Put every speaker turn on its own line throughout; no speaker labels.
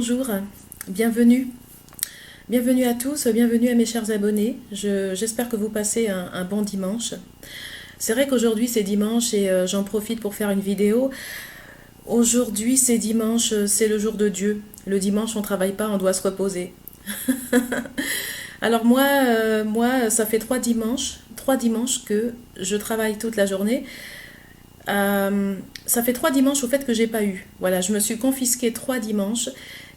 bonjour, bienvenue. Bienvenue à tous, bienvenue à mes chers abonnés. J'espère que vous passez un bon dimanche. C'est vrai qu'aujourd'hui c'est dimanche et j'en profite pour faire une vidéo. Aujourd'hui c'est dimanche, c'est le jour de Dieu. Le dimanche on travaille pas, on doit se reposer. Alors moi ça fait trois dimanches que je travaille toute la journée. Ça fait 3 dimanches au fait que j'ai pas eu. Voilà, je me suis confisqué 3 dimanches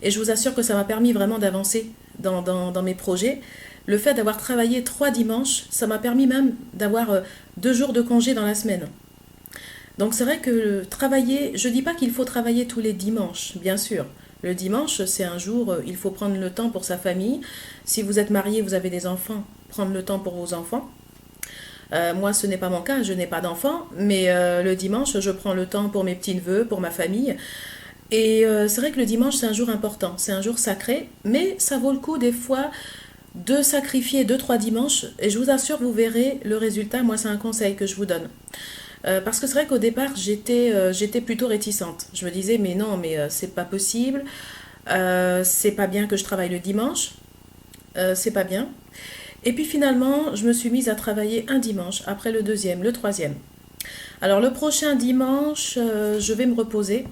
et je vous assure que ça m'a permis vraiment d'avancer dans mes projets. Le fait d'avoir travaillé 3 dimanches, ça m'a permis même d'avoir 2 jours de congé dans la semaine. Donc c'est vrai que travailler, je dis pas qu'il faut travailler tous les dimanches, bien sûr. Le dimanche, c'est un jour, il faut prendre le temps pour sa famille. Si vous êtes marié, vous avez des enfants, prendre le temps pour vos enfants. Moi, ce n'est pas mon cas, je n'ai pas d'enfants, mais le dimanche, je prends le temps pour mes petits-neveux, pour ma famille. Et c'est vrai que le dimanche, c'est un jour important, c'est un jour sacré, mais ça vaut le coup des fois de sacrifier 2, 3 dimanches, et je vous assure, vous verrez le résultat. Moi, c'est un conseil que je vous donne. Parce que c'est vrai qu'au départ, j'étais plutôt réticente. Je me disais, mais non, mais c'est pas possible, c'est pas bien que je travaille le dimanche, c'est pas bien. Et puis finalement, je me suis mise à travailler un dimanche, après le deuxième, le troisième. Alors le prochain dimanche, je vais me reposer.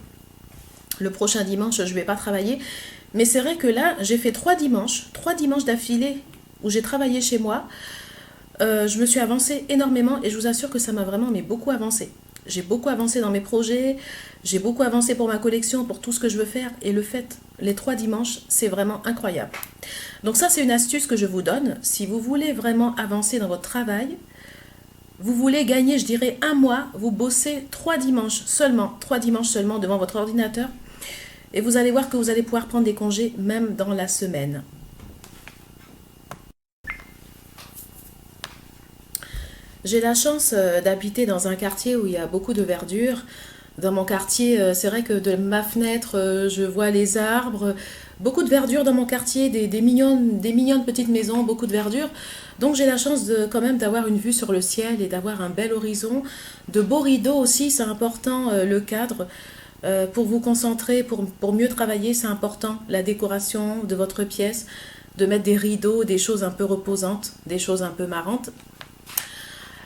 Le prochain dimanche, je ne vais pas travailler. Mais c'est vrai que là, j'ai fait 3 dimanches d'affilée où j'ai travaillé chez moi. Je me suis avancée énormément et je vous assure que ça m'a vraiment beaucoup avancé. J'ai beaucoup avancé dans mes projets, j'ai beaucoup avancé pour ma collection, pour tout ce que je veux faire. Et le fait, les 3 dimanches, c'est vraiment incroyable. Donc ça, c'est une astuce que je vous donne. Si vous voulez vraiment avancer dans votre travail, vous voulez gagner, je dirais, un mois, vous bossez 3 dimanches seulement devant votre ordinateur. Et vous allez voir que vous allez pouvoir prendre des congés même dans la semaine. J'ai la chance d'habiter dans un quartier où il y a beaucoup de verdure. Dans mon quartier, c'est vrai que de ma fenêtre, je vois les arbres, beaucoup de verdure dans mon quartier, des mignonnes petites maisons, beaucoup de verdure. Donc j'ai la chance quand même d'avoir une vue sur le ciel et d'avoir un bel horizon. De beaux rideaux aussi, c'est important, le cadre. Pour vous concentrer, pour mieux travailler, c'est important. La décoration de votre pièce, de mettre des rideaux, des choses un peu reposantes, des choses un peu marrantes.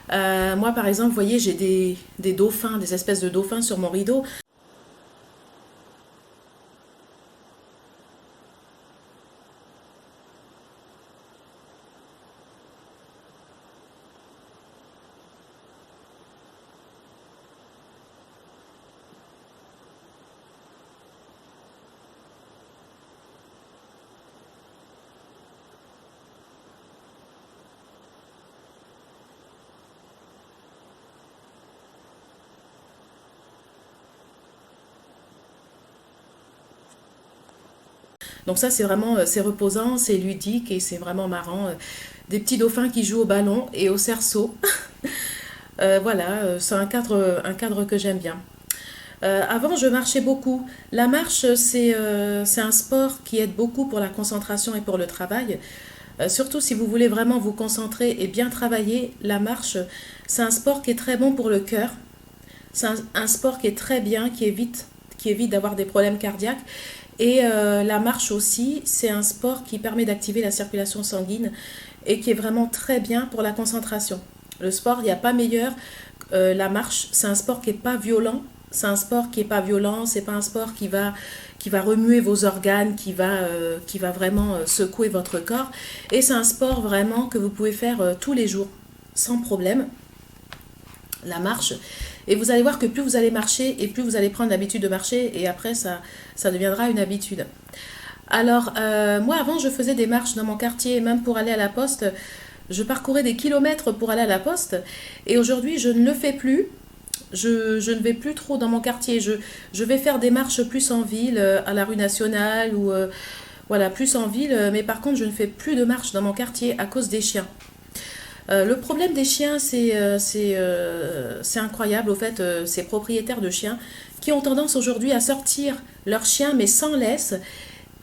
Moi, par exemple, vous voyez, j'ai des dauphins, des espèces de dauphins sur mon rideau. Donc ça, c'est vraiment, c'est reposant, c'est ludique et c'est vraiment marrant. Des petits dauphins qui jouent au ballon et au cerceau. Voilà, c'est un cadre que j'aime bien. Avant, je marchais beaucoup. La marche, c'est un sport qui aide beaucoup pour la concentration et pour le travail. Surtout si vous voulez vraiment vous concentrer et bien travailler, la marche, c'est un sport qui est très bon pour le cœur. C'est un sport qui est très bien, qui évite d'avoir des problèmes cardiaques. Et la marche aussi, c'est un sport qui permet d'activer la circulation sanguine et qui est vraiment très bien pour la concentration. Le sport, il n'y a pas meilleur. La marche, c'est un sport qui n'est pas violent. C'est un sport qui n'est pas violent, c'est pas un sport qui va remuer vos organes, qui va vraiment secouer votre corps. Et c'est un sport vraiment que vous pouvez faire tous les jours, sans problème, la marche. Et vous allez voir que plus vous allez marcher et plus vous allez prendre l'habitude de marcher et après ça deviendra une habitude. Alors moi avant je faisais des marches dans mon quartier, même pour aller à la poste, je parcourais des kilomètres pour aller à la poste et aujourd'hui je ne le fais plus. Je ne vais plus trop dans mon quartier, je vais faire des marches plus en ville, à la rue nationale ou voilà, plus en ville, mais par contre je ne fais plus de marches dans mon quartier à cause des chiens. Le problème des chiens, c'est incroyable. Au fait, ces propriétaires de chiens qui ont tendance aujourd'hui à sortir leurs chiens, mais sans laisse,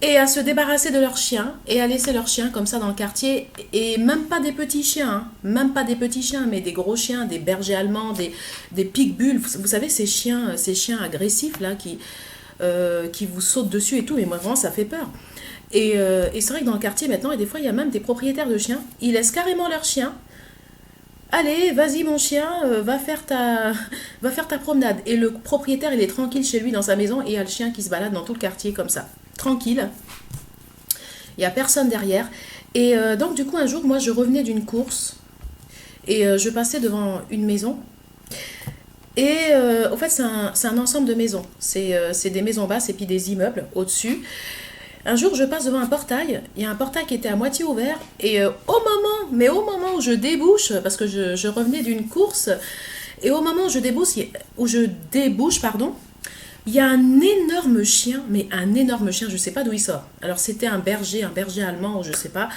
et à se débarrasser de leurs chiens, et à laisser leurs chiens comme ça dans le quartier, et même pas des petits chiens, hein, même pas des petits chiens, mais des gros chiens, des bergers allemands, des pitbulls. Vous savez, ces chiens agressifs là, qui vous sautent dessus et tout, mais moi vraiment ça fait peur. Et c'est vrai que dans le quartier maintenant, et des fois il y a même des propriétaires de chiens, ils laissent carrément leurs chiens. Allez, vas-y mon chien, va faire ta promenade. Et le propriétaire, il est tranquille chez lui dans sa maison et il y a le chien qui se balade dans tout le quartier comme ça. Tranquille, il n'y a personne derrière. Et donc du coup un jour, moi je revenais d'une course et je passais devant une maison. Et en fait c'est un ensemble de maisons. C'est des maisons basses et puis des immeubles au-dessus. Un jour, je passe devant un portail. Il y a un portail qui était à moitié ouvert. Et au moment où je débouche, parce que je revenais d'une course, et au moment où je débouche, pardon, il y a un énorme chien, mais un énorme chien, je ne sais pas d'où il sort. Alors c'était un berger allemand, ou je ne sais pas.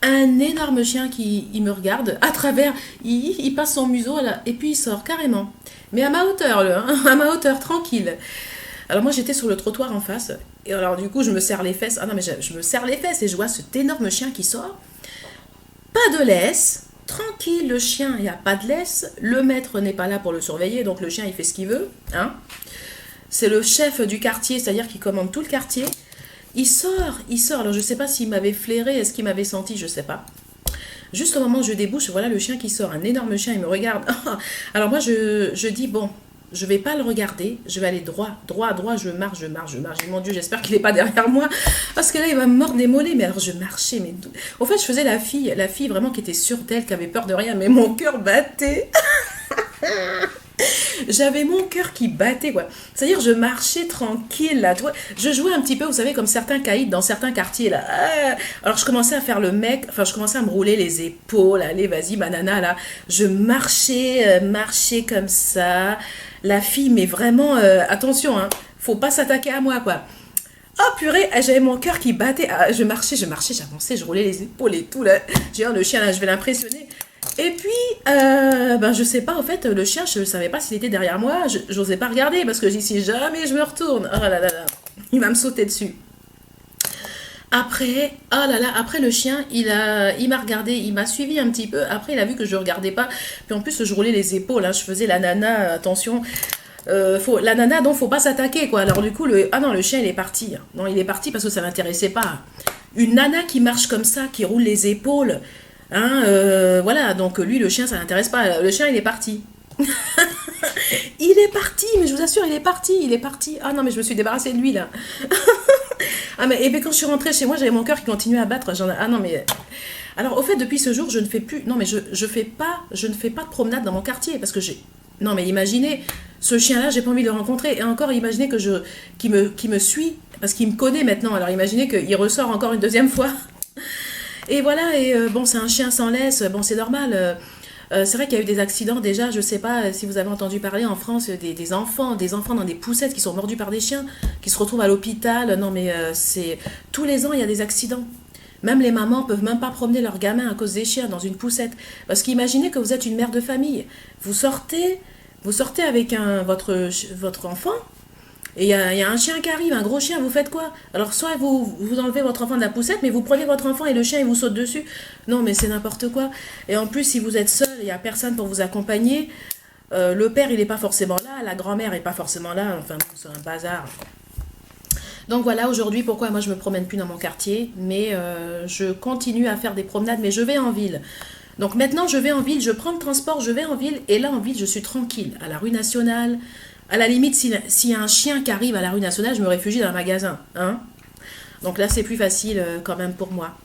Un énorme chien qui il me regarde à travers, il passe son museau là, et puis il sort carrément. Mais à ma hauteur, à ma hauteur, tranquille. Alors moi j'étais sur le trottoir en face et alors du coup je me serre les fesses. Ah non mais je me serre les fesses et je vois cet énorme chien qui sort. Pas de laisse. Tranquille le chien, il n'y a pas de laisse. Le maître n'est pas là pour le surveiller donc le chien il fait ce qu'il veut. Hein. C'est le chef du quartier, c'est-à-dire qu'il commande tout le quartier. Il sort, il sort. Alors je sais pas s'il m'avait flairé, est-ce qu'il m'avait senti, je sais pas. Juste au moment où je débouche, voilà le chien qui sort, un énorme chien, il me regarde. Alors moi je dis bon, je vais pas le regarder, je vais aller droit, droit, droit, je marche, je marche, je marche. Mon Dieu, j'espère qu'il est pas derrière moi, parce que là, il va me mordre des mollets. Mais alors, je marchais, mais... En fait, je faisais la fille vraiment qui était sûre d'elle, qui avait peur de rien, mais mon cœur battait. J'avais mon cœur qui battait, quoi. C'est-à-dire, je marchais tranquille, là, tu vois. Je jouais un petit peu, vous savez, comme certains caïds dans certains quartiers, là. Alors, je commençais à faire le mec, enfin, je commençais à me rouler les épaules, allez, vas-y, banana, là. Je marchais, marchais comme ça. La fille, mais vraiment, attention, hein, faut pas s'attaquer à moi, quoi. Oh purée, j'avais mon cœur qui battait. Je marchais, j'avançais, je roulais les épaules et tout, là. J'ai dit, oh, le chien, là, je vais l'impressionner. Et puis, ben, je sais pas, en fait, le chien, je savais pas s'il était derrière moi. J'osais pas regarder parce que j'ai si jamais je me retourne. Oh là là là, il va me sauter dessus. Après, oh là là, après le chien, il m'a regardé, il m'a suivi un petit peu. Après, il a vu que je regardais pas. Puis en plus, je roulais les épaules, hein, je faisais la nana, attention. La nana, donc faut pas s'attaquer, quoi. Alors du coup, ah non, le chien, il est parti. Non, il est parti parce que ça m'intéressait pas. Une nana qui marche comme ça, qui roule les épaules, hein, voilà. Donc lui, le chien, ça l'intéresse pas. Le chien, il est parti. Il est parti, mais je vous assure, il est parti, il est parti. Ah non, mais je me suis débarrassée de lui, là. Ah mais et puis quand je suis rentrée chez moi, j'avais mon cœur qui continuait à battre. Ah non mais alors au fait depuis ce jour, je ne fais plus non mais je ne fais pas de promenade dans mon quartier parce que j'ai non mais imaginez ce chien-là, j'ai pas envie de le rencontrer et encore imaginez que qui me suit parce qu'il me connaît maintenant. Alors imaginez qu'il ressort encore une deuxième fois. Et voilà et bon, c'est un chien sans laisse, bon c'est normal. C'est vrai qu'il y a eu des accidents déjà, je sais pas si vous avez entendu parler en France des enfants dans des poussettes qui sont mordus par des chiens, qui se retrouvent à l'hôpital. Non mais c'est tous les ans il y a des accidents. Même les mamans peuvent même pas promener leurs gamins à cause des chiens dans une poussette. Parce qu'imaginez que vous êtes une mère de famille, vous sortez avec votre enfant. Et il y a un chien qui arrive, un gros chien, vous faites quoi? Alors soit vous enlevez votre enfant de la poussette, mais vous prenez votre enfant et le chien il vous saute dessus. Non mais c'est n'importe quoi. Et en plus si vous êtes seul, il n'y a personne pour vous accompagner. Le père il n'est pas forcément là, la grand-mère n'est pas forcément là, enfin c'est un bazar. Donc voilà aujourd'hui pourquoi moi je me promène plus dans mon quartier, mais je continue à faire des promenades, mais je vais en ville. Donc maintenant je vais en ville, je prends le transport, je vais en ville, et là en ville je suis tranquille, à la rue nationale. À la limite, s'il y a un chien qui arrive à la rue nationale, je me réfugie dans un magasin. Hein. Donc là, c'est plus facile quand même pour moi.